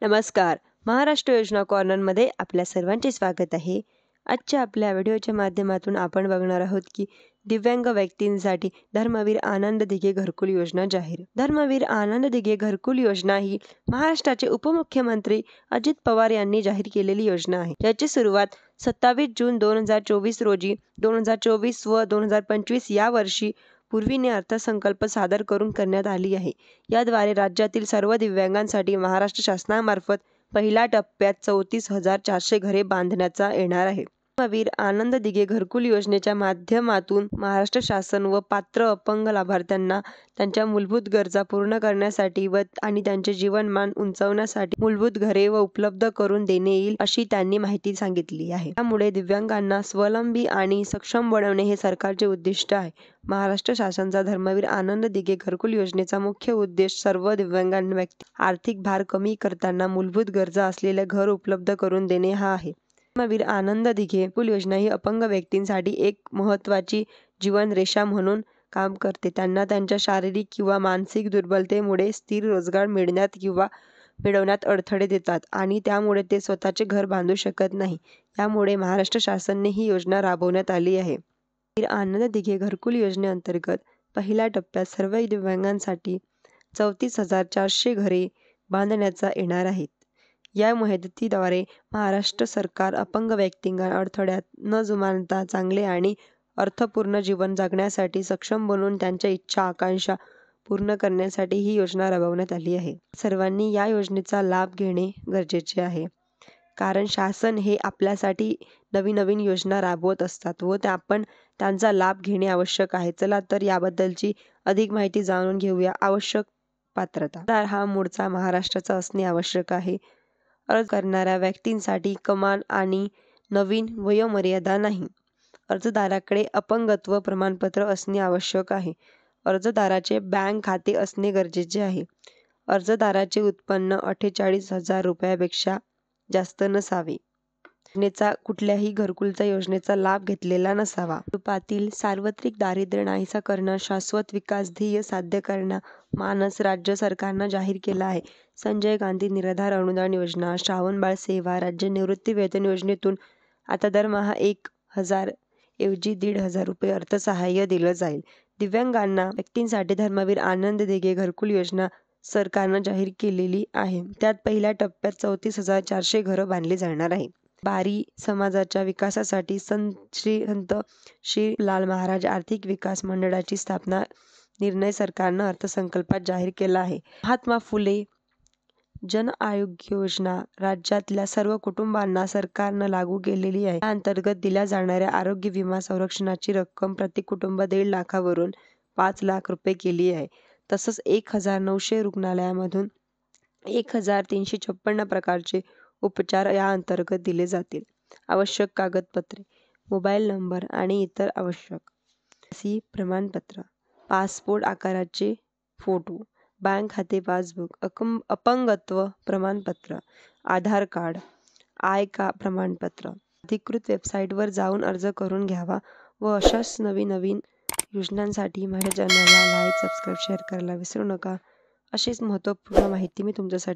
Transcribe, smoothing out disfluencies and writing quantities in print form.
नमस्कार. महाराष्ट्र योजना कॉर्नरमध्ये आपल्या सर्वांचे स्वागत आहे. आजच्या आपल्या व्हिडिओच्या माध्यमातून आपण बघणार आहोत की दिव्यांग व्यक्तींसाठी धर्मवीर आनंद दिघे घरकुल योजना जाहीर. धर्मवीर आनंद दिघे घरकुल योजना ही महाराष्ट्राचे उपमुख्यमंत्री अजित पवार यांनी जाहीर केलेली योजना आहे. याची सुरुवात 27 जून 2024 रोजी 2024 व 2025 या वर्षी पूर्वीने अर्थसंकल्प सादर करून करण्यात आली आहे. याद्वारे राज्यातील सर्व दिव्यांगांसाठी महाराष्ट्र शासनामार्फत पहिल्या टप्प्यात 34,400 घरे बांधण्याचा येणार आहे. धर्मवीर आनंद दिघे घरकुल योजनेच्या माध्यमातून महाराष्ट्र शासन व पात्र अपंग लाभार्थ्यांना त्यांच्या मूलभूत गरजा पूर्ण करण्यासाठी आणि त्यांचे जीवनमान उंचावण्यासाठी मूलभूत घरे उपलब्ध करून देणे येईल अशी त्यांनी माहिती सांगितली आहे. त्यामुळे दिव्यांगांना स्वावलंबी आणि सक्षम बनवणे हे सरकारचे उद्दिष्ट आहे. महाराष्ट्र शासनाचा धर्मवीर आनंद दिघे घरकुल योजनेचा मुख्य उद्देश सर्व दिव्यांग व्यक्ती आर्थिक भार कमी करताना मूलभूत गरजा असलेले घर उपलब्ध करून देणे हा आहे. धर्मवीर आनंद दिघे घरकुल योजना ही अपंग व्यक्तींसाठी एक महत्त्वाची जीवनरेषा म्हणून काम करते. त्यांना त्यांच्या शारीरिक किंवा मानसिक दुर्बलतेमुळे स्थिर रोजगार मिळवण्यात अडथळे येतात आणि त्यामुळे ते स्वतःचे घर बांधू शकत नाही. यामुळे महाराष्ट्र शासनाने ही योजना राबवण्यात आली आहे. धर्मवीर आनंद दिघे घरकुल योजनेअंतर्गत पहिल्या टप्प्यात सर्व दिव्यांगांसाठी 34,400 घरे बांधण्याचा येणार आहेत. या मदतीद्वारे महाराष्ट्र सरकार अपंग व्यक्तींना अडथळ्यात न जुमानता चांगले आणि अर्थपूर्ण जीवन जगण्यासाठी सक्षम बनवून त्यांच्या इच्छा आकांक्षा पूर्ण करण्यासाठी ही योजना राबवण्यात आली आहे. सर्वांनी या योजनेचा लाभ घेणे गरजेचे आहे, कारण शासन हे आपल्यासाठी नवीन योजना राबवत असतात व आपण त्यांचा लाभ घेणे आवश्यक आहे. चला तर याबद्दलची अधिक माहिती जाणून घेऊया. आवश्यक पात्रता. अर्जदार हा मूळचा महाराष्ट्राचा असणे आवश्यक आहे. अर्ज करणाऱ्या व्यक्तींसाठी कमाल आणि नवीन वयोमर्यादा नाही. अर्जदाराकडे अपंगत्व प्रमाणपत्र असणे आवश्यक आहे. अर्जदाराचे बँक खाते असणे गरजेचे आहे. अर्जदाराचे उत्पन्न 48,000 रुपयापेक्षा जास्त नसावे. कुठल्याही घरकुलच्या योजनेचा लाभ घेतलेला नसावा. स्वरूपातील सार्वत्रिक दारिद्र्य नाहीसा करणं, शाश्वत विकास ध्येय साध्य करणं मानस राज्य सरकारनं जाहीर केला आहे. संजय गांधी निराधार अनुदान योजना, श्रावणबाळ सेवा, राज्य निवृत्ती वेतन योजनेतून आता दरमहा 1,000 ऐवजी 1,500 रुपये अर्थसहाय्य दिलं जाईल. दिव्यांगांना व्यक्तींसाठी धर्मवीर आनंद दिघे घरकुल योजना सरकारनं जाहीर केलेली आहे. त्यात पहिल्या टप्प्यात 34,400 घरं बांधली जाणार आहे. बारी समाजाच्या विकासासाठी संत श्री लाल महाराज आर्थिक विकास मंडळाची स्थापना निर्णय सरकारनं अर्थसंकल्पात जाहीर केला आहे. महात्मा फुले जन आरोग्य योजना राज्यातल्या सर्व कुटुंबांना सरकारनं लागू केलेली आहे. या अंतर्गत दिल्या जाणाऱ्या आरोग्य विमा संरक्षणाची रक्कम प्रति कुटुंब 1.5 लाखावरून 5 लाख रुपये केली आहे. तसंच 1,900 रुग्णालयामधून 1,356 प्रकारचे उपचार या अंतर्गत दिले जातील. आवश्यक कागदपत्रे: मोबाईल नंबर आणि इतर आवश्यक प्रमाणपत्र, पासपोर्ट आकाराचे फोटो, बँक खाते पासबुक, अपंगत्व प्रमाणपत्र, आधार कार्ड, प्रमाणपत्र. अधिकृत वेबसाईटवर जाऊन अर्ज करून घ्यावा व अशाच नवीन योजनांसाठी माझ्या चॅनलला लाईक, सबस्क्राईब, शेअर करायला विसरू नका. अशीच महत्त्वपूर्ण माहिती मी तुमच्यासाठी